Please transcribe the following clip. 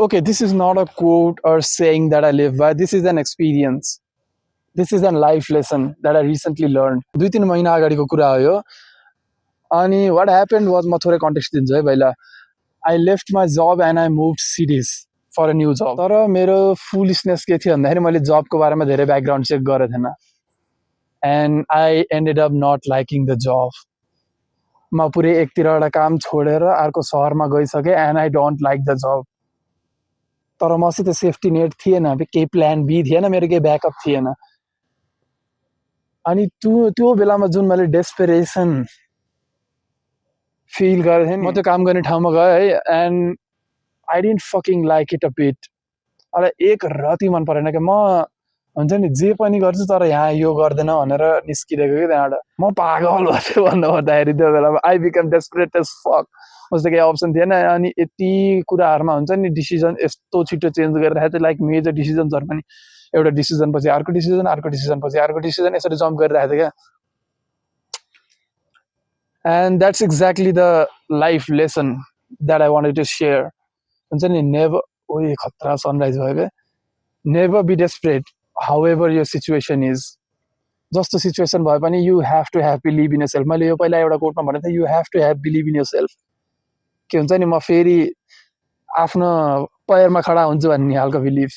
Okay, this is not a quote or saying that I live by. This is an experience. This is a life lesson that I recently learned. 2-3 महिना अगाडिको कुरा हो यो. अनि what happened was, म थोरै context दिन्छु है पहिला. I left my job and I moved cities for a new job. तर मेरो फुलिशनेस के थियो भन्दाखेरि मैले जबको बारेमा धेरै ब्याकग्राउन्ड चेक गरेको थिएन. And I ended up not liking the job. म पुरै एकतिरबाट काम छोडेर अर्को शहरमा गइसके and I don't like the job. तर मसित सेफ्टी नेट थिएन, केही प्लान बी थिएन, मेरो केही ब्याकअप थिएन. अनि त्यो बेलामा जुन मैले डेस्परेसन फिल गरेँ थिएँ, म त्यो काम गर्ने ठाउँमा गएँ है, and I didn't fucking like it a bit. मलाई एक रति मन परेन कि म हुन्छ नि जे पनि गर्छु तर यहाँ यो गर्दैन भनेर निस्किरहेको कि त्यहाँबाट. म पागल भएँ भन्नु पर्दाखेरि त्यो बेलामा I become desperate as fuck. मसित केही अप्सन थिएन. अनि यति कुराहरूमा हुन्छ नि डिसिजन यस्तो छिटो चेन्ज गरिरहेको थियो, लाइक मेजर डिसिजन्सहरू पनि एउटा डिसिजन पछि अर्को डिसिजन, अर्को डिसिजन पछि अर्को डिसिजन, यसरी जम्प गरिरहेको थियो क्या. And that's exactly the life lesson that I wanted to share. हुन्छ नि never, ओए खतरा सनराइज भयो बे. Never be desperate however your situation is. जस्तो सिचुएसन भए पनि you have to have believe in yourself. मैले यो पहिला एउटा कोटमा भनेको थिएँ, you have to have believe in yourself. के हुन्छ नि म फेरि आफ्नो पैरमा खडा हुन्छु भन्ने खालको बिलिभ.